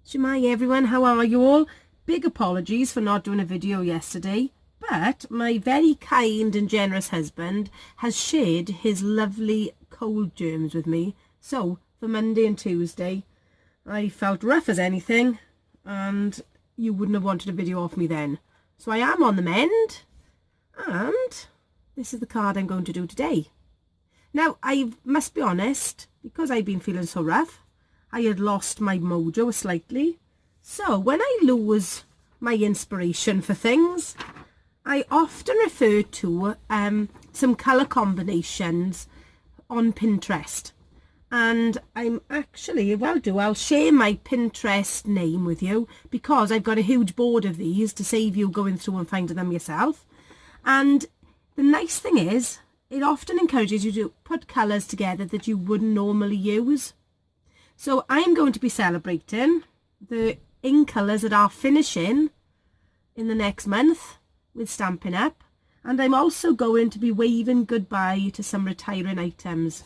Shemai everyone, how are you all? Big apologies for not doing a video yesterday, but my very kind and generous husband has shared his lovely cold germs with me. So for Monday and Tuesday, I felt rough as anything, and you wouldn't have wanted a video off me then. So I am on the mend, and this is the card I'm going to do today. Now, I must be honest, because I've been feeling so rough, I had lost my mojo slightly. So when I lose my inspiration for things, I often refer to some colour combinations on Pinterest. And I'm actually, I'll share my Pinterest name with you, because I've got a huge board of these to save you going through and finding them yourself. And the nice thing is, it often encourages you to put colours together that you wouldn't normally use. So I'm going to be celebrating the ink colours that are finishing in the next month with Stampin' Up. And I'm also going to be waving goodbye to some retiring items.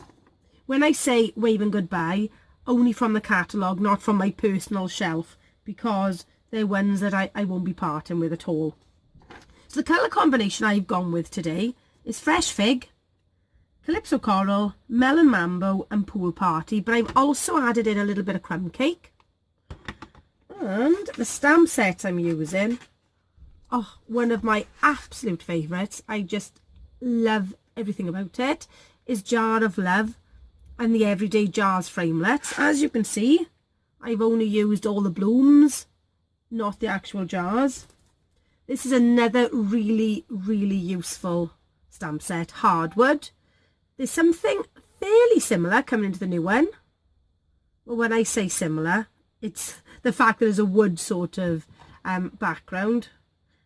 When I say waving goodbye, only from the catalogue, not from my personal shelf, because they're ones that I won't be parting with at all. So the colour combination I've gone with today is Fresh Fig, Calypso Coral, Melon Mambo and Pool Party, but I've also added in a little bit of Crumb Cake. And the stamp set I'm using, oh, one of my absolute favourites, I just love everything about it, is Jar of Love and the Everyday Jars framelets. As you can see, I've only used all the blooms, not the actual jars. This is another really useful stamp set, hardwood. There's something fairly similar coming into the new one. Well, when I say similar, it's the fact that there's a wood sort of background.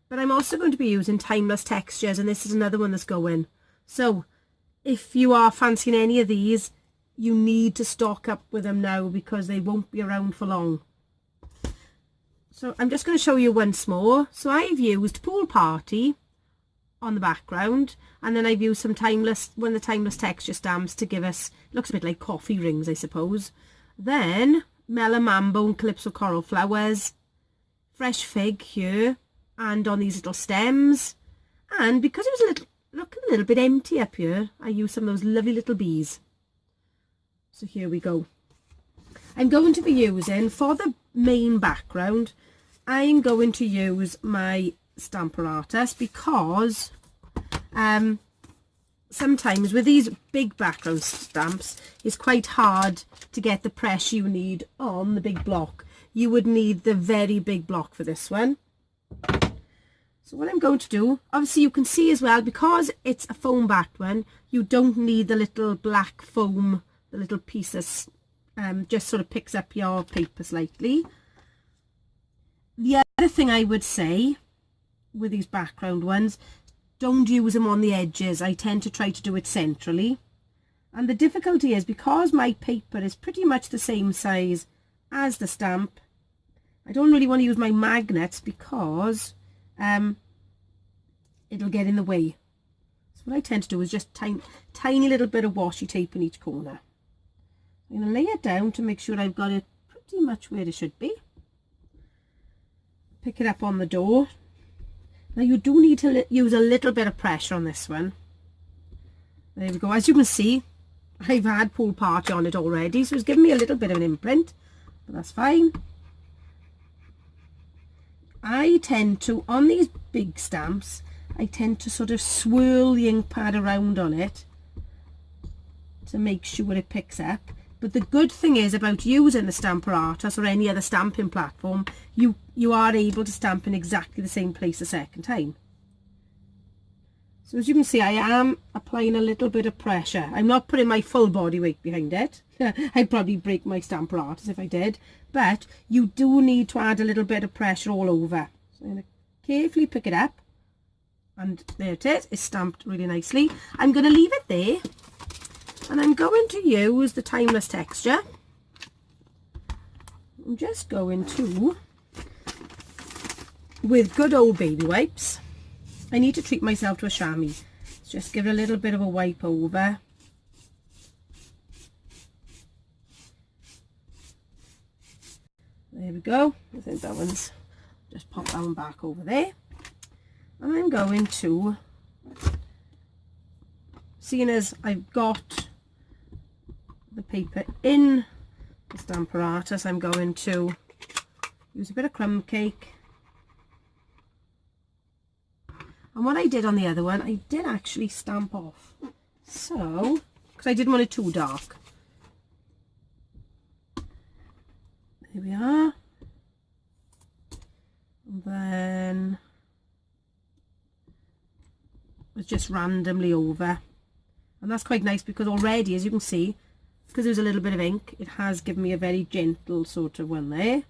But I'm also going to be using Timeless Textures, and this is another one that's going. So if you are fancying any of these, you need to stock up with them now, because they won't be around for long. So I'm just going to show you once more. So I've used Pool Party on the background, and then I've used some one of the Timeless Texture stamps to give us, it looks a bit like coffee rings I suppose. Then Melon Mambo and Calypso Coral flowers, Fresh Fig here, and on these little stems. And because it was looking a little bit empty up here, I used some of those lovely little bees. So here we go. I'm going to be using, for the main background, I'm going to use my Stamper Artist, because sometimes with these big background stamps it's quite hard to get the pressure you need on the big block. You would need the very big block for this one. So what I'm going to do, obviously you can see as well, because it's a foam backed one, you don't need the little black foam, the little pieces, just sort of picks up your paper slightly. The other thing I would say with these background ones, don't use them on the edges. I tend to try to do it centrally. And the difficulty is, because my paper is pretty much the same size as the stamp, I don't really want to use my magnets, because it'll get in the way. So what I tend to do is just tiny little bit of washi tape in each corner. I'm going to lay it down to make sure I've got it pretty much where it should be. Pick it up on the door. Now you do need to use a little bit of pressure on this one. There we go. As you can see, I've had Pool Party on it already, so it's given me a little bit of an imprint, but that's fine. I tend to, on these big stamps, I tend to sort of swirl the ink pad around on it to make sure it picks up. But the good thing is about using the Stamper Artist or any other stamping platform, you are able to stamp in exactly the same place a second time. So as you can see, I am applying a little bit of pressure. I'm not putting my full body weight behind it. I'd probably break my Stamper Artist if I did. But you do need to add a little bit of pressure all over. So I'm going to carefully pick it up. And there it is. It's stamped really nicely. I'm going to leave it there. And I'm going to use the Timeless Texture. I'm just going to, with good old baby wipes, I need to treat myself to a chamois. Just give it a little bit of a wipe over. There we go. I think that one's, just pop that one back over there. And I'm going to, seeing as I've got the paper in the stamp apparatus, I'm going to use a bit of crumb cake. And what I did on the other one, I did actually stamp off. So, because I didn't want it too dark. Here we are. And then it's just randomly over. And that's quite nice because already, as you can see, because there's a little bit of ink, it has given me a very gentle sort of one there.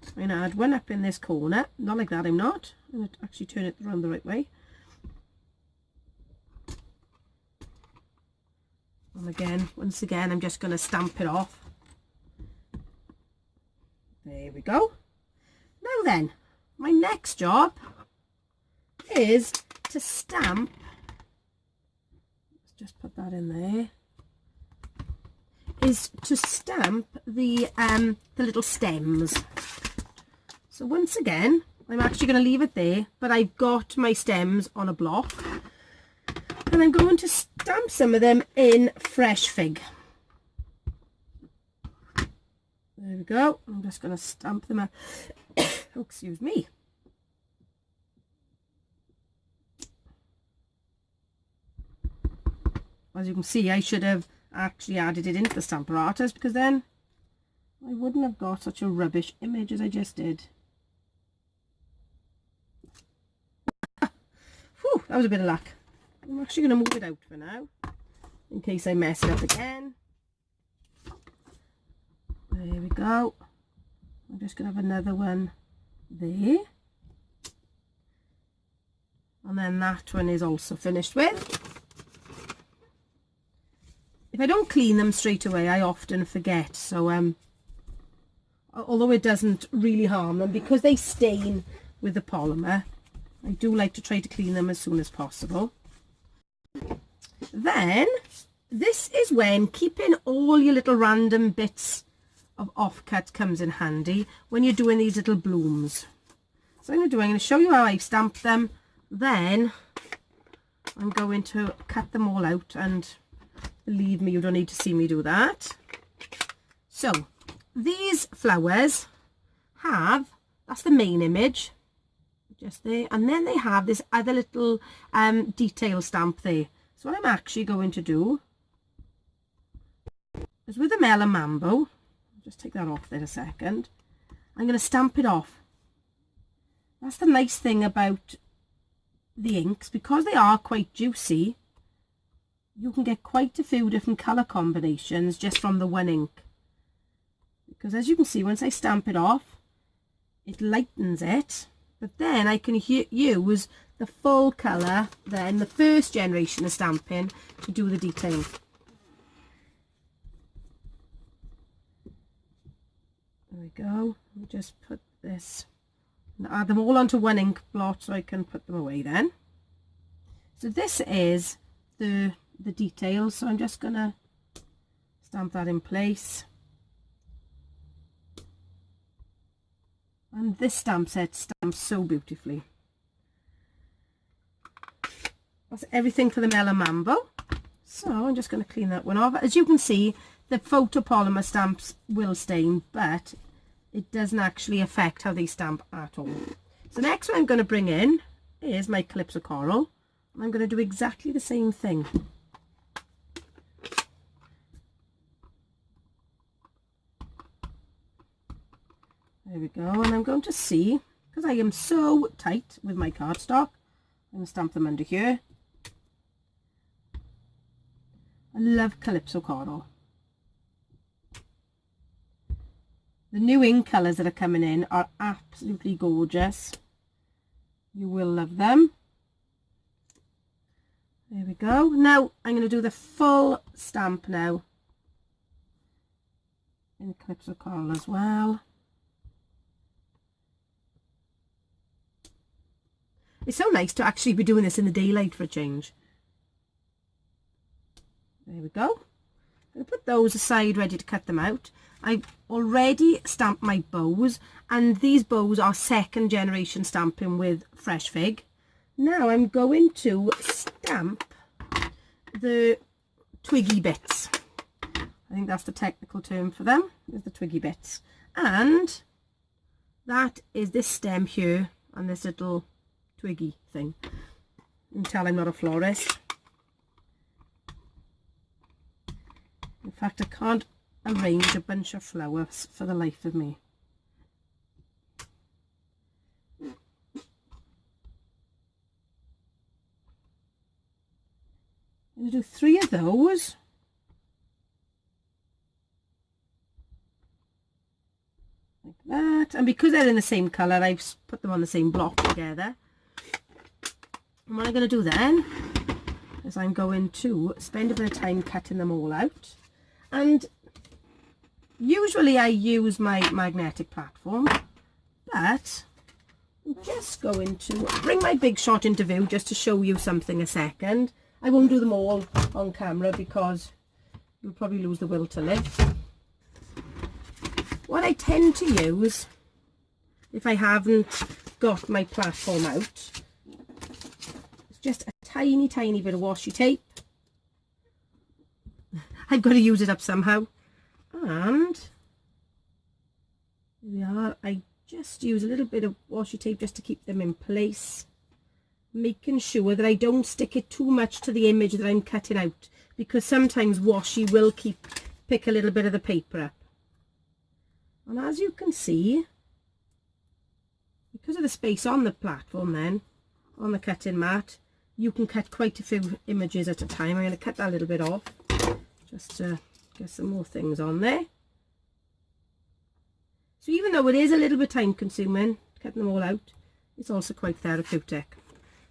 I'm going to add one up in this corner. Not like that, I'm not. I'm going to actually turn it around the right way. And again, once again, I'm just going to stamp it off. There we go. Now then, my next job is to stamp. Let's just put that in there. Is to stamp the little stems. So once again, I'm actually going to leave it there, but I've got my stems on a block. And I'm going to stamp some of them in fresh fig. There we go. I'm just going to stamp them out. Oh, excuse me. As you can see, I should have actually added it into the stamp apparatus, because then I wouldn't have got such a rubbish image as I just did. Whew, that was a bit of luck. I'm actually going to move it out for now, in case I mess it up again. There we go. I'm just going to have another one there. And then that one is also finished with. If I don't clean them straight away, I often forget. So, although it doesn't really harm them, because they stain with the polymer, I do like to try to clean them as soon as possible. Then, this is when keeping all your little random bits of offcut comes in handy when you're doing these little blooms. So I'm going to show you how I've stamped them. Then, I'm going to cut them all out, and believe me, you don't need to see me do that. So, these flowers have, that's the main image, just there, and then they have this other little detail stamp there. So what I'm actually going to do is with the Melon Mambo, just take that off there a second, I'm going to stamp it off. That's the nice thing about the inks, because they are quite juicy. You can get quite a few different colour combinations just from the one ink. Because as you can see, once I stamp it off, it lightens it. But then I can use the full colour, then the first generation of Stampin', to do the detail. There we go. I'll just put this, and add them all onto one ink blot so I can put them away then. So this is the details, so I'm just going to stamp that in place. And this stamp set stamps so beautifully. That's everything for the Melon Mambo. So I'm just going to clean that one off. As you can see, the photopolymer stamps will stain, but it doesn't actually affect how they stamp at all. So next one I'm going to bring in is my Calypso Coral. And I'm going to do exactly the same thing. There we go, and I'm going to see, because I am so tight with my cardstock, I'm going to stamp them under here. I love Calypso Coral. The new ink colours that are coming in are absolutely gorgeous. You will love them. There we go. Now I'm going to do the full stamp now in Calypso Coral as well. It's so nice to actually be doing this in the daylight for a change. There we go. I'm going to put those aside, ready to cut them out. I've already stamped my bows, and these bows are 2nd generation Stampin' with fresh fig. Now I'm going to stamp the twiggy bits. I think that's the technical term for them, is the twiggy bits. And that is this stem here and this little twiggy thing. You can tell I'm not a florist. In fact, I can't arrange a bunch of flowers for the life of me. I'm going to do 3 of those. Like that. And because they're in the same colour, I've put them on the same block together. And what I'm going to do then is I'm going to spend a bit of time cutting them all out. And usually I use my magnetic platform, but I'm just going to bring my big shot into view just to show you something a second. I won't do them all on camera because you'll probably lose the will to live. What I tend to use, if I haven't got my platform out, is just a tiny bit of washi tape. I've got to use it up somehow. And here we are. I just use a little bit of washi tape just to keep them in place, making sure that I don't stick it too much to the image that I'm cutting out, because sometimes washi will pick a little bit of the paper up. And as you can see, because of the space on the platform then, on the cutting mat, you can cut quite a few images at a time. I'm going to cut that little bit off just to get some more things on there. So even though it is a little bit time consuming cutting them all out, it's also quite therapeutic.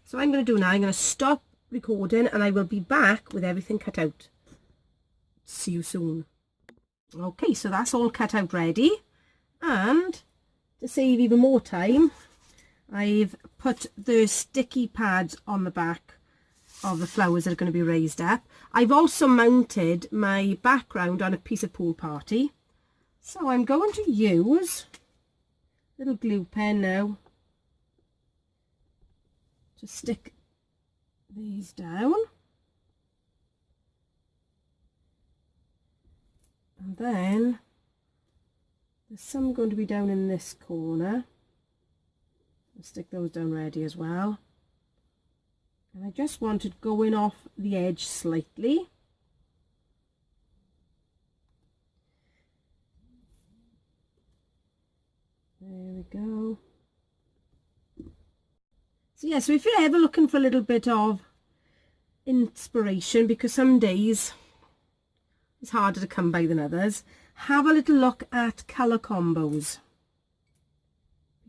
So I'm going to do now, I'm going to stop recording and I will be back with everything cut out. See you soon. Okay, so that's all cut out ready, and to save even more time, I've put the sticky pads on the back of the flowers that are going to be raised up. I've also mounted my background on a piece of Pool Party, so I'm going to use a little glue pen now to stick these down, and then there's some going to be down in this corner. I'll stick those down ready as well. And I just want it going off the edge slightly. There we go. So yeah, so if you're ever looking for a little bit of inspiration, because some days it's harder to come by than others, have a little look at colour combos,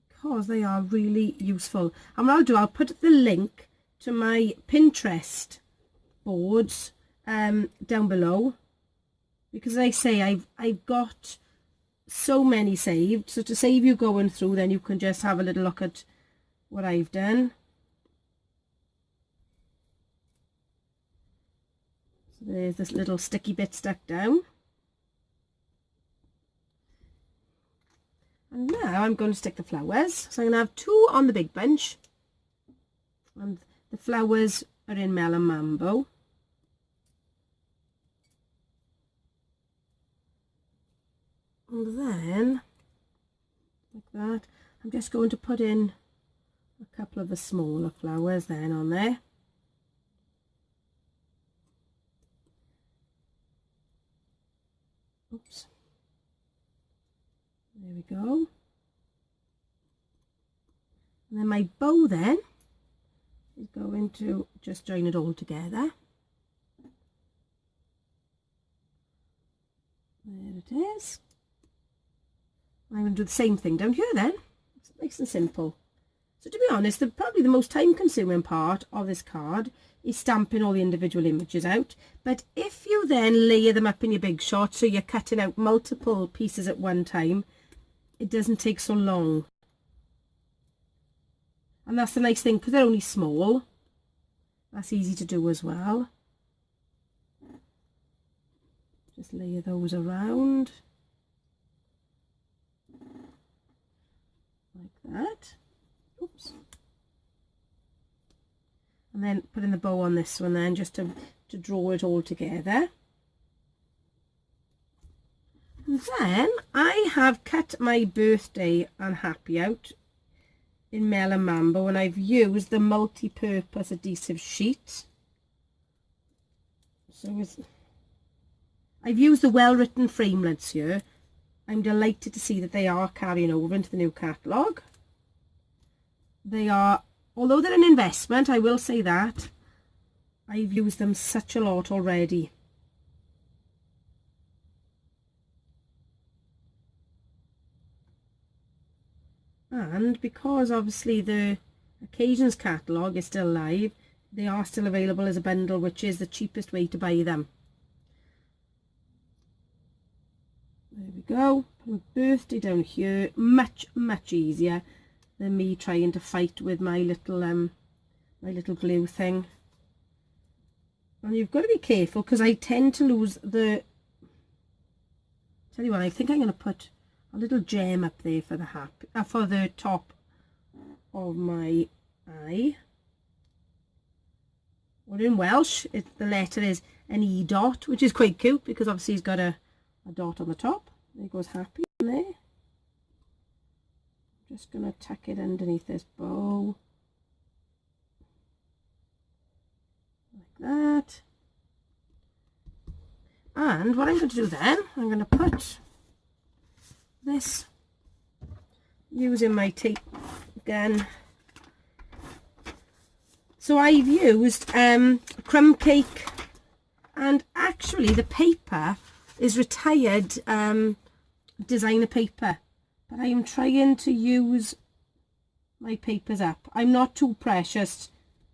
because they are really useful. And what I'll do, I'll put the link to my Pinterest boards down below, because as I say, I've got so many saved, so to save you going through, then you can just have a little look at what I've done. So there's this little sticky bit stuck down. And now I'm going to stick the flowers. So I'm going to have 2 on the big bunch, and the flowers are in Melon Mambo. And then, like that, I'm just going to put in a couple of the smaller flowers then on there. Oops. There we go. And then my bow then is going to just join it all together. There it is. I'm going to do the same thing down here then. It's nice and simple. So to be honest, probably the most time consuming part of this card is stamping all the individual images out. But if you then layer them up in your big shot, so you're cutting out multiple pieces at one time, it doesn't take so long. And that's the nice thing, because they're only small. That's easy to do as well. Just layer those around. like that. Oops. And then put in the bow on this one then, just to draw it all together. And then I have cut my birthday and happy out in Melon Mambo, and I've used the multi-purpose adhesive sheet. So I've used the well-written framelets here. I'm delighted to see that they are carrying over into the new catalogue. They are, although they're an investment, I will say that, I've used them such a lot already. And because obviously the Occasions catalogue is still live, they are still available as a bundle, which is the cheapest way to buy them. There we go. Put my birthday down here. Much easier than me trying to fight with my little glue thing. And you've got to be careful, because I tend to lose the... Tell you what, I think I'm going to put a little gem up there for the for the top of my eye. Or in Welsh, the letter is an E dot, which is quite cute because obviously he's got a dot on the top. There goes happy in there. Just going to tuck it underneath this bow. Like that. And what I'm going to do then, I'm going to put this, using my tape again. So I've used crumb cake, and actually the paper is retired designer paper, but I am trying to use my papers up. I'm not too precious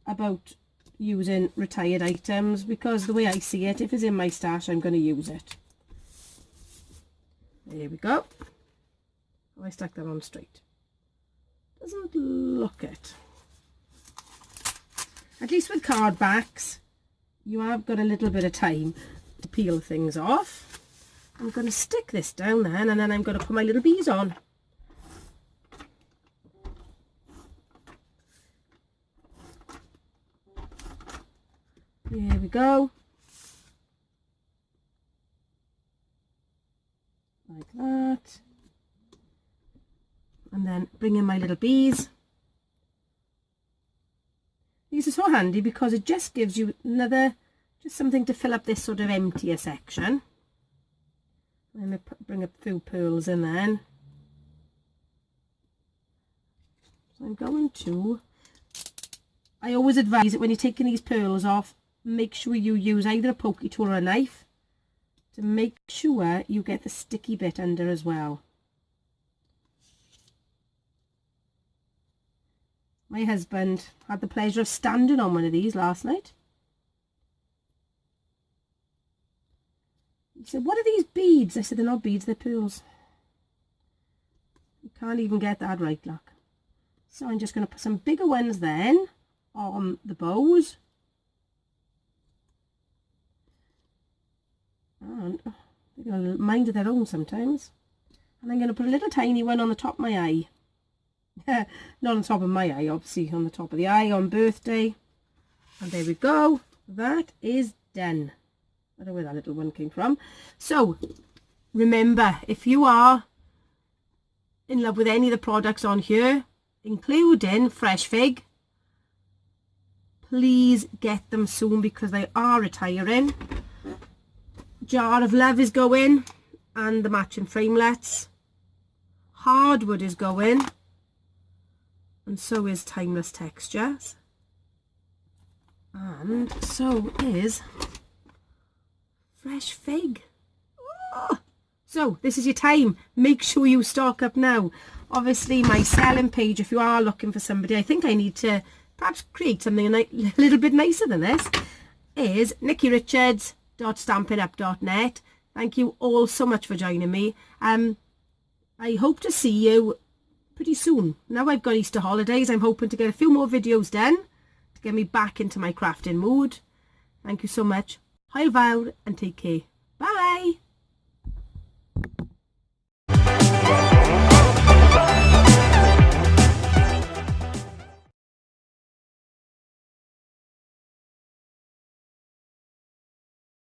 about using retired items, because the way I see it, if it's in my stash, I'm going to use it. There we go. Oh, I stuck that on straight. Doesn't look it. At least with card backs, you have got a little bit of time to peel things off. I'm going to stick this down then, and then I'm going to put my little bees on. There we go. Like that. And then bring in my little bees. These are so handy because it just gives you just something to fill up this sort of emptier section. I'm going to bring a few pearls in then. So I'm going to, I always advise that when you're taking these pearls off, make sure you use either a pokey tool or a knife to make sure you get the sticky bit under as well. My husband had the pleasure of standing on one of these last night. He said, "What are these beads?" I said, "They're not beads, they're pearls." You can't even get that right, look. So I'm just going to put some bigger ones then on the bows. And they're going to mind their own sometimes. And I'm going to put a little tiny one on the top of my eye. Not on top of my eye, obviously on the top of the eye on birthday. And there we go. That is done. I don't know where that little one came from. So remember, if you are in love with any of the products on here, including Fresh Fig, please get them soon because they are retiring. Jar of Love is going, and the matching framelets. Hardwood is going, and so is Timeless Textures, and so is Fresh Fig. Oh! So this is your time. Make sure you stock up now. Obviously my selling page, if you are looking for somebody, I think I need to perhaps create something a little bit nicer than this, is nikkirichards.stampinup.net. Thank you all so much for joining me. I hope to see you pretty soon. Now I've got Easter holidays, I'm hoping to get a few more videos done to get me back into my crafting mood. Thank you so much. Hwyl fawr and take care. Bye.